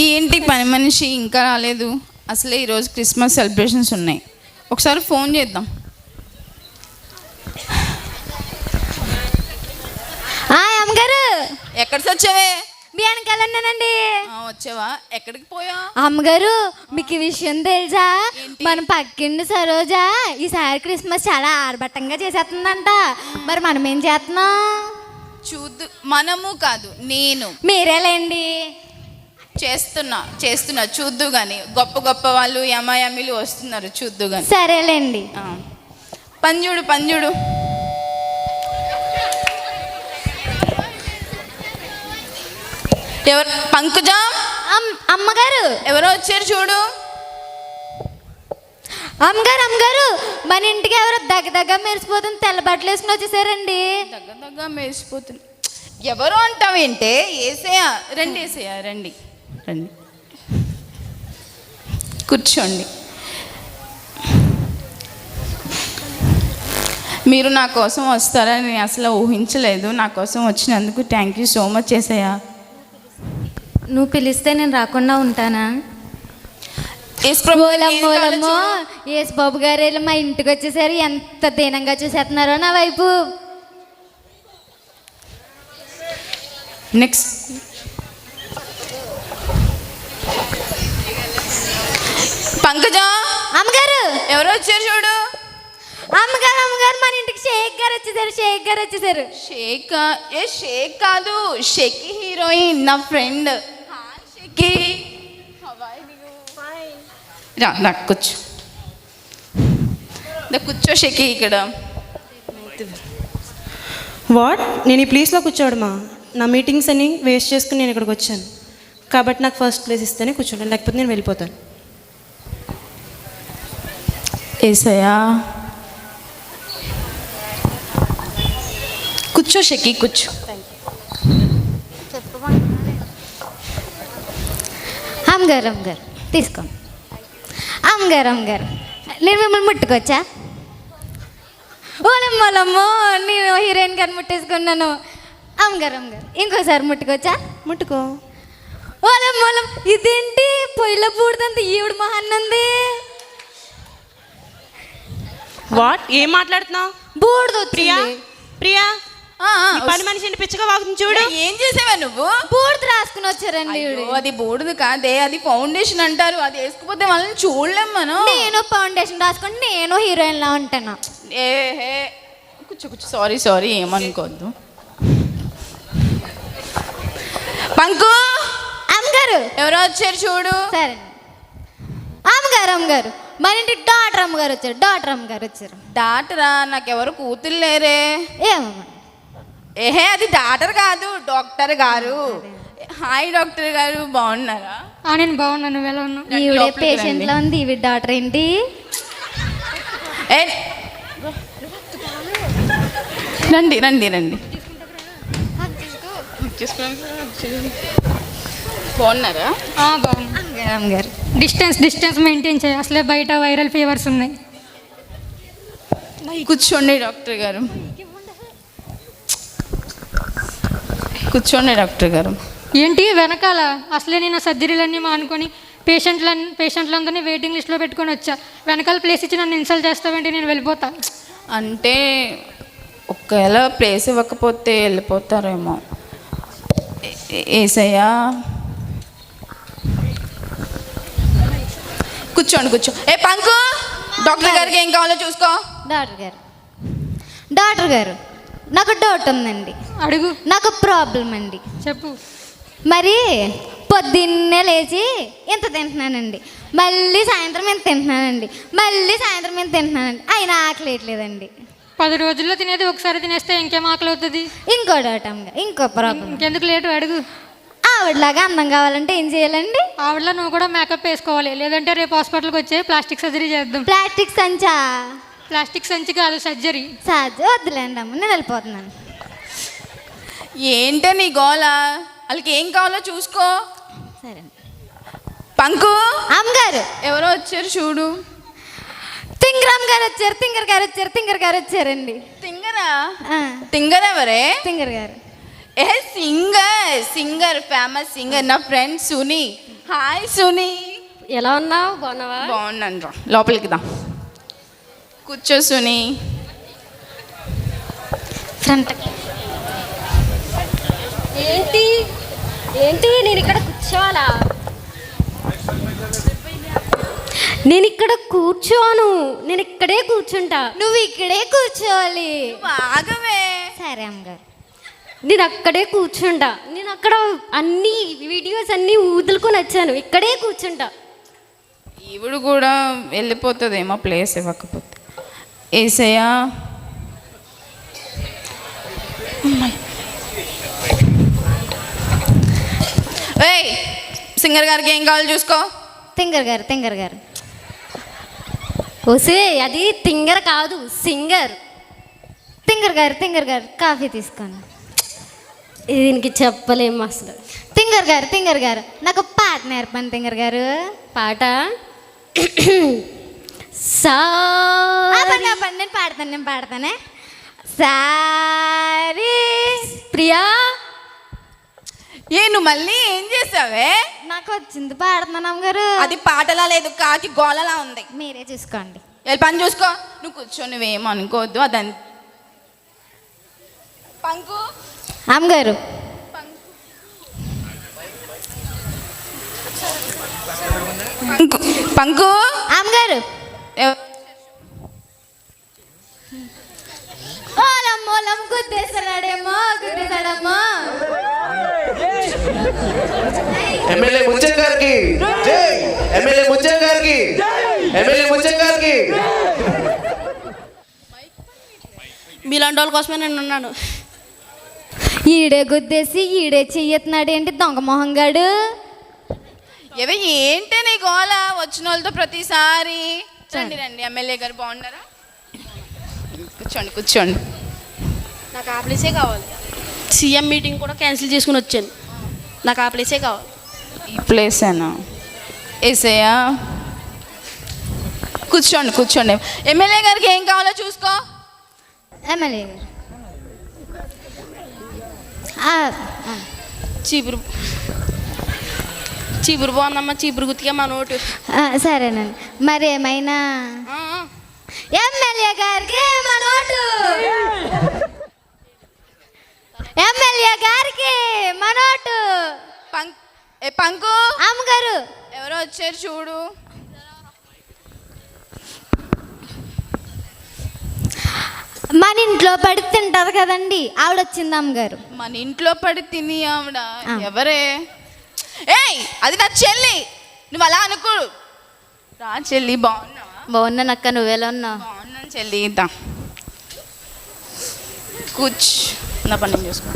ఏంటి పని మనిషి ఇంకా రాలేదు? అసలే ఈరోజు క్రిస్మస్ సెలబ్రేషన్స్ ఉన్నాయి. ఒకసారి ఫోన్ చేద్దాం. అమ్మగారు, ఎక్కడ వచ్చావే? మీ వెనకాలన్నానండి. వచ్చావా? ఎక్కడికి పోయా? అమ్మగారు, మీకు ఈ విషయం తెలుసా? మన పక్కింటి సరోజా ఈసారి క్రిస్మస్ చాలా ఆర్భటంగా చేసేస్తుందంట. మరి మనం ఏం చేస్తున్నాం? మనము కాదు, నేను. మీరేలేండి. చేస్తున్నా చూద్దు కానీ. గొప్ప గొప్ప వాళ్ళు యమాయమిలు వస్తున్నారు, చూద్దు కానీ. సరేలేండి. పంజుడు ఎవరు? పంకుజా. అమ్మగారు, ఎవరో వచ్చారు చూడు. అమ్మగారు, మన ఇంటికి ఎవరో దగ్గ మెరిసిపోతుంది, తెల్ల బట్టలు వేసుకుని వచ్చేసారండి. దగ్గ మెరిసిపోతుంది. ఎవరో అంటావేంటే? ఏసయ్యా, రండి ఏసయ్యా, రండి. కూర్చోండి. మీరు నా కోసం వస్తారని నేను అసలు ఊహించలేదు. నా కోసం వచ్చినందుకు థ్యాంక్ యూ సో మచ్ ఏసయ్యా. నువ్వు పిలిస్తే నేను రాకుండా ఉంటానా? యేసు బాబు గారు మా ఇంటికి వచ్చేసారు. ఎంత దీనంగా చూసేస్తున్నారో నా వైపు. నెక్స్ట్ పంకజ. అమ్మగారు, ఎవరో వచ్చారు చూడు. అమ్మగారు, మన ఇంటికి షేక్ గారు వచ్చేసారు. షేక్ కాదు, షెకి హీరోయిన్, నా ఫ్రెండ్. షెకి, రా కూర్చో షెకి ఇక్కడ. వాట్? నేను ఈ ప్లేస్లో కూర్చోడమా? నా మీటింగ్స్ అన్ని వేస్ట్ చేసుకుని నేను ఇక్కడికి వచ్చాను కాబట్టి నాకు ఫస్ట్ ప్లేస్ ఇస్తేనే కూర్చోండి, లేకపోతే నేను వెళ్ళిపోతాను. ఏసయ్యా, కూర్చో షెకి, కూర్చో. అమ్మగారు తీసుకోండి. అమ్మగారు, నేను మిమ్మల్ని ముట్టుకోవచ్చా? ఓలమ్మో, నేను హీరోయిన్ గారిని ముట్టేసుకున్నాను. అమ్మగారు, ఇంకోసారి ముట్టుకోవచ్చా? ముట్టుకో. ఓలమ్మో, ఇదేంటి పొయ్యిలో పూడుతుంది, ఈవిడ మహాన్నంది. వాట్? ఏం మాట్లాడుతున్నావు? బూడిద. ప్రియా, పని మనిషి పిచ్చగా వాగుతుంది చూడు. ఏం చేసావా నువ్వు? బూడిద రాసుకుని వచ్చారండి. అది బూడిద కాదే, అది ఫౌండేషన్ అంటారు. అది వేసుకుపోతే వాళ్ళని చూడలేం మనం. నేను ఫౌండేషన్ రాసుకుని నేను హీరోయిన్ లా ఉంటాను. కూర్చో. సారీ, ఏమనుకోవద్దు. పంకు. అమ్మగారు, ఎవరో వచ్చారు చూడు. సరే. అమ్మగారు, మన ఇంటి డాక్టర్ అమ్మగారు వచ్చారు. డాక్టరా? నాకెవరు కూతురు లేరే. ఏమమ్మా? అది డాక్టర్ కాదు, డాక్టర్ గారు. హాయ్ డాక్టర్ గారు, బాగున్నారా? నేను బాగున్నాను. ఎలా ఉన్నా? ఈవిడే పేషెంట్ లా ఉంది, ఈవిడ డాక్టర్ ఏంటి? రండి. బాగున్నారా? బాగున్నా. అమ్మగారు, డిస్టెన్స్ మెయింటైన్ చేయాలి, అసలే బయట వైరల్ ఫీవర్స్ ఉన్నాయి. కూర్చోండి డాక్టర్ గారు. ఏంటి వెనకాల? అసలే నేను సర్జరీలన్నీ మానుకొని పేషెంట్లందరినీ వెయిటింగ్ లిస్ట్లో పెట్టుకొని వచ్చా. వెనకాల ప్లేస్ ఇచ్చి నన్ను ఇన్సల్ట్ చేస్తావేంటి? నేను వెళ్ళిపోతా. అంటే ఒకవేళ ప్లేస్ ఇవ్వకపోతే వెళ్ళిపోతారేమో. ఏసయ్యా, కూర్చో. పంకు, డాక్టర్ గారికి ఏం కావాలో చూసుకో. డాక్టర్ గారు, నాకు డౌట్ ఉందండి. అడుగు. నాకు ప్రాబ్లం అండి. చెప్పు. మరి పొద్దున్నే లేచి ఇంత తింటున్నానండి, మళ్ళీ సాయంత్రం ఇంత తింటున్నానండి, అయినా ఆకలేట్లేదండి. 10 రోజుల్లో తినేది ఒకసారి తినేస్తే ఇంకేం ఆకలి అవుతుంది? ఇంకో డౌట్ ఇంకో ప్రాబ్లం. ఇంకెందుకు లేటు? అడుగు. ఆవిడలాగా అందం కావాలంటే ఏం చేయాలండి? ఆవిడలా నువ్వు కూడా మేకప్ వేసుకోవాలి, లేదంటే రేపు హాస్పిటల్కి వచ్చే ప్లాస్టిక్ సర్జరీ చేద్దాం. ప్లాస్టిక్ సంచి కాదు, సర్జరీ. వద్దులేండి అమ్మ, నేను వెళ్ళిపోతున్నాను. ఏంటే నీ గోల? వాళ్ళకి ఏం కావాలో చూసుకో. సరే. పంకు. అమ్మగారు, ఎవరో వచ్చారు చూడు. తింగర్ గారు వచ్చారండి. తింగర్ ఎవరే? తింగర్ గారు. సింగర్ ఫేమస్ సింగర్, నా ఫ్రెండ్ సుని. హాయ్ సునీ. ఎలా ఉన్నావు? బాగున్నావా? బాగున్నాను రా, లోపలికి దా, కూర్చో సునీ. ఫ్రంట్ ఏంటి ఏంటి నేను ఇక్కడ కూర్చోవాలా? నేను ఇక్కడ కూర్చోను, నేను ఇక్కడే కూర్చుంటా. నువ్వు ఇక్కడే కూర్చోవాలి. బాగవే. సరే అమ్మగారు. నేను అక్కడే కూర్చుంటా. నేను అక్కడ అన్ని వీడియోస్ అన్నీ వదులుకొని వచ్చాను, ఇక్కడే కూర్చుంటా. ఈవిడు కూడా వెళ్ళిపోతుందేమో ప్లేస్ ఇవ్వకపోతే. ఏసయ్యా, ఏయ్ సింగర్ గారికి ఏం కావాలో చూసుకో. తింగర్ గారు ఓసే, అది తింగర్ కాదు, సింగర్. తింగర్ గారు కాఫీ తీసుకోండి. దీనికి చెప్పలేము అసలు. తింగర్ గారు నాకు పాట నేర్పండి తింగర్ గారు. పాట సా నేను పాడతానే. సారీ ప్రియా. నువ్వు మళ్ళీ ఏం చేసావే? నాకు వచ్చింది పాడుతున్నాను అమ్మగారు. అది పాటలా లేదు, కాకి గోలలా ఉంది. మీరే చూసుకోండి. వెళ్ళి పని చూసుకో. నువ్వు కూర్చో, నువ్వేం అనుకోవద్దు. అదంత పంకు అమ్మగారు పంకు అమ్మగారు ఎవ- ఓలం గుద్దేశాడేమో. ఎమ్మెల్యే ముచ్చం గారికి జై. ఎమ్మెల్యే ముచ్చం గారికి, ఎమ్మెల్యే ముచ్చం గారికి. మీలాంటి వాళ్ళ కోసమే నేను ఉన్నాను. ఈడే గుద్దేసి ఈడే చెయ్యెత్తున్నాడు ఏంటి దొంగ మొహంగాడు. ఏంటే నీ గోల? వచ్చిన వాళ్ళతో ప్రతిసారి రండి రండి. ఎమ్మెల్యే గారు బాగున్నారా? కూర్చోండి. నాకు ఆ ప్లేసే కావాలి. సీఎం మీటింగ్ కూడా క్యాన్సిల్ చేసుకుని వచ్చాను. నాకు ఆ ప్లేసే కావాలి. ఈ ప్లేసేనా? ఏసయ్యా, కూర్చోండి. ఎమ్మెల్యే గారికి ఏం కావాలో చూసుకో. ఎమ్మెల్యే గారు చీపురు బాగుందమ్మా, చీపురు గుర్తిగా మా నోటు. సరేనండి. మరి ఏమైనా ఎమ్మెల్యే గారికి మన ఓటు. ఎమ్మెల్యే గారికి మన ఓటు. పంకు అమ్మగారు ఎవరో వచ్చారు చూడు. మన ఇంట్లో పడి తింటారు కదండి, ఆవిడ వచ్చింది అమ్మగారు. మన ఇంట్లో పడి తిని ఆవిడ ఎవరే? అది నా చెల్లి. నువ్వు అలా అనుకో. రా చెల్లి, బాగున్నావా? బాగున్నాను అక్క, నువ్వెలా ఉన్నావు? బాగున్నాను చెల్లి. కూర్చ్, నా పని నేను చూసుకో.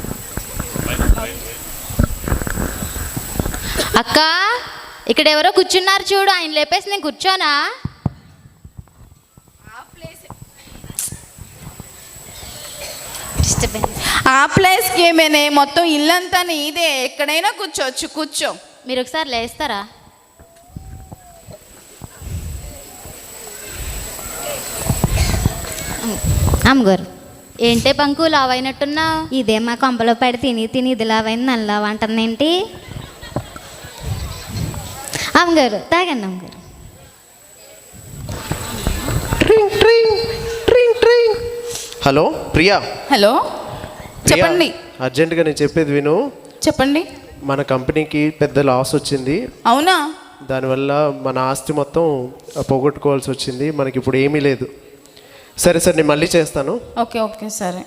అక్క ఇక్కడ ఎవరో కూర్చున్నారు చూడు, ఆయన లేపేసి నేను కూర్చోనా? ఆ ప్లేస్కి ఏమేనే, మొత్తం ఇల్లంతా నీదే, ఎక్కడైనా కూర్చోవచ్చు. కూర్చో. మీరు ఒకసారి లేస్తారా? అమ్మగారు ఏంటే పంకు లావైనట్టున్నావు? ఇదే మా కొంపలో పడి తిని ఇది లావైంది, నన్ను లావ అంటుందేంటి? అమ్మగారు తాగండి అమ్మగారు. హలో ప్రియా. హలో, ప్రియా, చెప్పండి. అర్జెంటుగా నేను చెప్పేది విను. చెప్పండి. మన కంపెనీకి పెద్ద లాస్ వచ్చింది. అవునా? దానివల్ల మన ఆస్తి మొత్తం పోగొట్టుకోవాల్సి వచ్చింది. మనకి ఇప్పుడు ఏమీ లేదు. సరే నేను మళ్ళీ చేస్తాను. ఓకే సరే.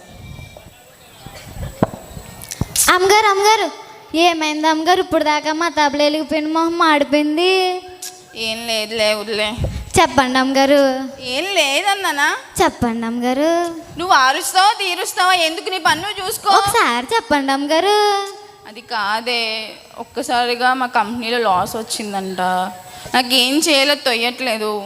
అమ్మగారు ఏమైంది అమ్మగారు? ఇప్పుడు దాకా మా తబలు వెలిగిపోయిన మొహం మాడిపోయింది. ఏం లేదులే, వదిలే. చెప్పండి అమ్మగారు. ఏం లేదన్నానా? చెప్పండి అమ్మగారు. నువ్వు ఆరుస్తావా తీరుస్తావా? ఎందుకు నీ పన్ను చూసుకో. ఒకసారి చెప్పండి అమ్మగారు. అది కాదే, ఒక్కసారిగా మా కంపెనీలో లాస్ వచ్చిందంట. నాకేం చేయలేదు, తొయ్యట్లేదు.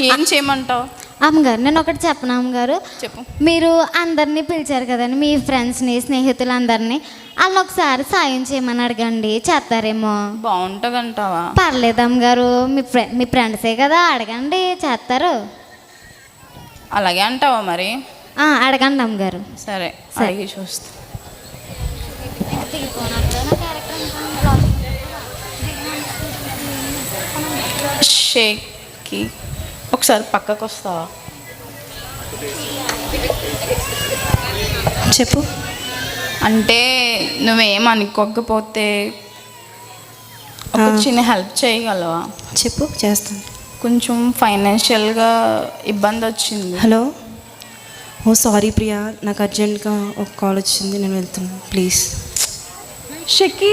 ఏం చేయమంటావు? అమ్మగారు నేను ఒకటి చెప్పను అమ్మగారు. చెప్పు. మీరు అందరినీ పిలిచారు కదండి, మీ ఫ్రెండ్స్ని స్నేహితులందరినీ. వాళ్ళని ఒకసారి సాయం చేయమని అడగండి, చేస్తారేమో. బాగుంటుందంటావా? పర్లేదు అమ్మగారు, మీ ఫ్రెండ్సే కదా, అడగండి, చేస్తారు. అలాగే అంటావా మరి? అడగండి అమ్మగారు. సరే, అడిగి చూస్తా. షేక్కి ఒకసారి పక్కకు వస్తావా? చెప్పు. అంటే నువ్వేం అనుకోకపోతే ఒక చిన్న హెల్ప్ చేయగలవా? చెప్పు, చేస్తాను. కొంచెం ఫైనాన్షియల్గా ఇబ్బంది వచ్చింది. హలో. ఓ సారీ ప్రియా, నాకు అర్జెంట్గా ఒక కాల్ వచ్చింది, నేను వెళ్తున్నాను, ప్లీజ్. షకి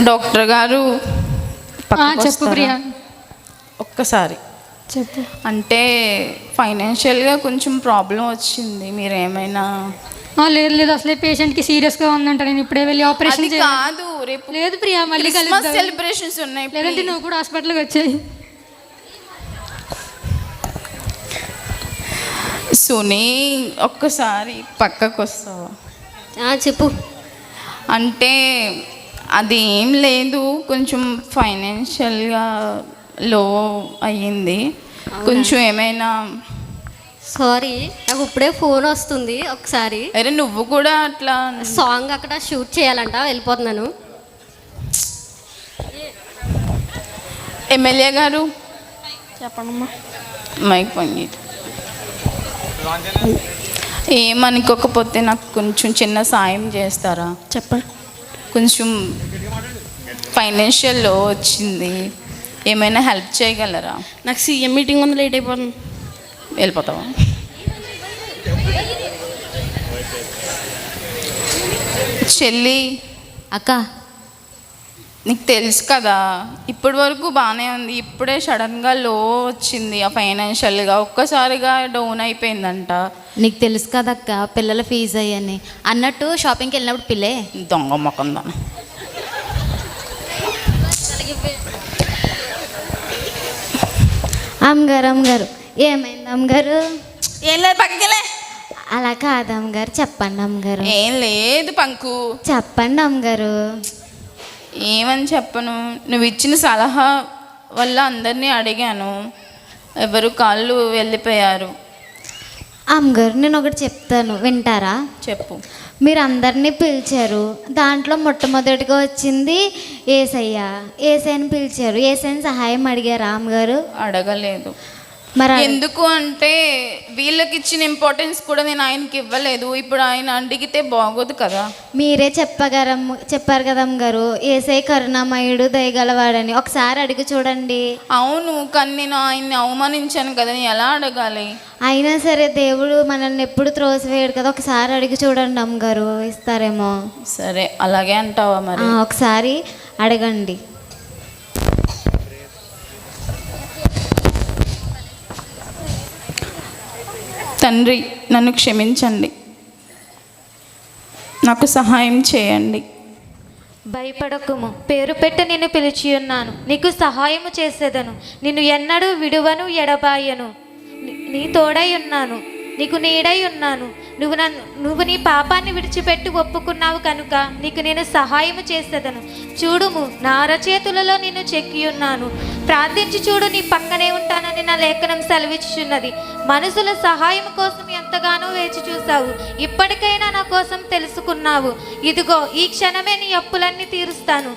డాక్టర్ గారు పక్కకు చెప్పు వస్తారా? ప్రియా. ఒక్కసారి చెప్పు. అంటే ఫైనాన్షియల్గా కొంచెం ప్రాబ్లం వచ్చింది, మీరేమైనా? లేదు లేదు, అసలే పేషెంట్కి సీరియస్గా ఉందంట. నేను ఇప్పుడే వెళ్ళి ఆపరేషన్ అది కాదు, రేపు లేదు ప్రియా, మళ్ళీ కలుద్దాం. సెలబ్రేషన్స్ ఉన్నాయి. లేదంటే నువ్వు కూడా హాస్పిటల్కి వచ్చాయి. సునీ ఒక్కసారి పక్కకు వస్తావా? చెప్పు. అంటే అది ఏం లేదు, కొంచెం ఫైనాన్షియల్గా లో అయ్యింది, కొంచెం ఏమైనా. సారీ, నాకు ఇప్పుడే ఫోన్ వస్తుంది, ఒకసారి. అరే నువ్వు కూడా అట్లా. సాంగ్ అక్కడ షూట్ చేయాలంట, వెళ్ళిపోతున్నాను. ఎమ్మెల్యే గారు చెప్పండమ్మా. మైక్ పంగి ఏమనుకోకపోతే నాకు కొంచెం చిన్న సాయం చేస్తారా? చెప్పండి. కొంచెం ఫైనాన్షియల్లో వచ్చింది, ఏమైనా హెల్ప్ చేయగలరా? నాకు సీఎం మీటింగ్ ఉంది, లేట్ అయిపోతుంది. వెళ్ళిపోతావా? చెల్లి, అక్క, నీకు తెలుసు కదా, ఇప్పటి వరకు బాగానే ఉంది, ఇప్పుడే సడన్గా లో వచ్చింది ఆ ఫైనాన్షియల్గా, ఒక్కసారిగా డౌన్ అయిపోయిందంట. నీకు తెలుసు కదక్క పిల్లల ఫీజు అయ్యని. అన్నట్టు షాపింగ్కి వెళ్ళినప్పుడు పిల్లే దొంగ మొక్కం దాన్ని. అమ్మగారు ఏమైంది అమ్మగారు? ఏం లేదు, పక్కకెళ్ళే. అలా కాదు అమ్మగారు, చెప్పండి అమ్మగారు. ఏం లేదు పంకు, చెప్పండి అమ్మగారు. ఏమని చెప్పను, నువ్వు ఇచ్చిన సలహా వల్ల అందరినీ అడిగాను, ఎవరు కాళ్ళు వెళ్ళిపోయారు. అమ్మగారు నేను ఒకటి చెప్తాను, వింటారా? చెప్పు. మీరు అందరినీ పిలిచారు, దాంట్లో మొట్టమొదటిగా వచ్చింది ఏసయ్యని పిలిచారు. ఏసైని సహాయం అడిగారా అమ్మగారు? అడగలేదు. మరి ఎందుకు అంటే వీళ్ళకి ఇచ్చిన ఇంపార్టెన్స్ కూడా నేను ఆయనకి ఇవ్వలేదు, ఇప్పుడు ఆయన అడిగితే బాగోదు కదా. మీరే చెప్పారు కదా అమ్మగారు, ఏసై కరుణామయుడు దయగలవాడని. ఒకసారి అడిగి చూడండి. అవును, కానీ నేను ఆయన్ని అవమానించాను కదా, నేను ఎలా అడగాలి? అయినా సరే దేవుడు మనల్ని ఎప్పుడు త్రోసివేయడు కదా, ఒకసారి అడిగి చూడండి అమ్మగారు, ఇస్తారేమో. సరే, అలాగే అంటావా మరి? ఒకసారి అడగండి. తండ్రి, నన్ను క్షమించండి, నాకు సహాయం చేయండి. భయపడకుము, పేరు పెట్టి నిన్ను పిలిచి ఉన్నాను, నీకు సహాయము చేసేదను, నిన్ను ఎన్నడూ విడువను ఎడబాయను, నీ తోడై ఉన్నాను, నీకు నీడై ఉన్నాను. నువ్వు నీ పాపాన్ని విడిచిపెట్టి ఒప్పుకున్నావు కనుక నీకు నేను సహాయము చేసేదను. చూడుము, నా అరచేతులలో నిన్ను చెక్కి ఉన్నాను, ప్రార్థించి చూడు, నీ పక్కనే ఉంటానని నా లేఖనం సెలవిచ్చుచున్నది. మనుషుల సహాయం కోసం ఎంతగానో వేచి చూసావు, ఇప్పటికైనా నా కోసం తెలుసుకున్నావు. ఇదిగో ఈ క్షణమే నీ అప్పులన్నీ తీరుస్తాను,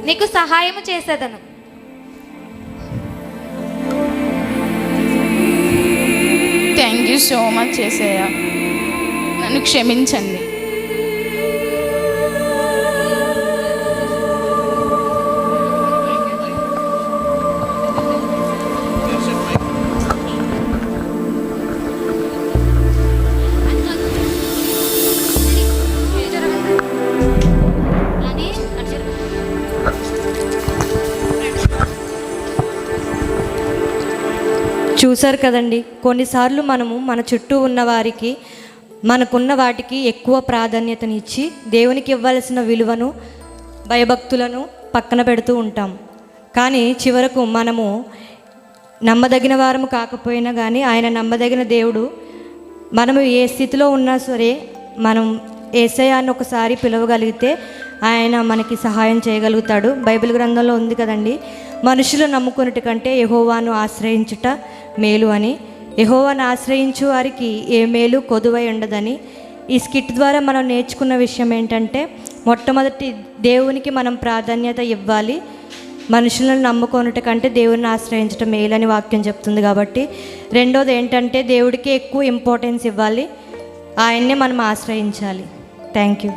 నీకు సహాయము చేసేదను. థ్యాంక్ యూ సో మచ్ చేసేయ, నన్ను క్షమించండి. చూశారు కదండి, కొన్నిసార్లు మనము మన చుట్టూ ఉన్న వారికి మనకున్న వాటికి ఎక్కువ ప్రాధాన్యతనిచ్చి దేవునికి ఇవ్వాల్సిన విలువను భయభక్తులను పక్కన పెడుతూ ఉంటాం. కానీ చివరకు మనము నమ్మదగిన వారము కాకపోయినా కానీ ఆయన నమ్మదగిన దేవుడు. మనము ఏ స్థితిలో ఉన్నా సరే మనం యేసయ్యను ఒకసారి పిలవగలిగితే ఆయన మనకి సహాయం చేయగలుగుతాడు. బైబిల్ గ్రంథంలో ఉంది కదండి, మనుషులు నమ్ముకున్నటి కంటే యెహోవాను ఆశ్రయించుట మేలు అని. యెహోవాను ఆశ్రయించు వారికి ఏ మేలు కొదువై ఉండదని. ఈ స్కిట్ ద్వారా మనం నేర్చుకున్న విషయం ఏంటంటే, మొట్టమొదటి దేవునికి మనం ప్రాధాన్యత ఇవ్వాలి. మనుషులను నమ్ముకొనుట కంటే దేవుని ఆశ్రయించడం మేలని వాక్యం చెప్తుంది. కాబట్టి రెండోది ఏంటంటే దేవుడికి ఎక్కువ ఇంపార్టెన్స్ ఇవ్వాలి, ఆయన్నే మనం ఆశ్రయించాలి. Thank you.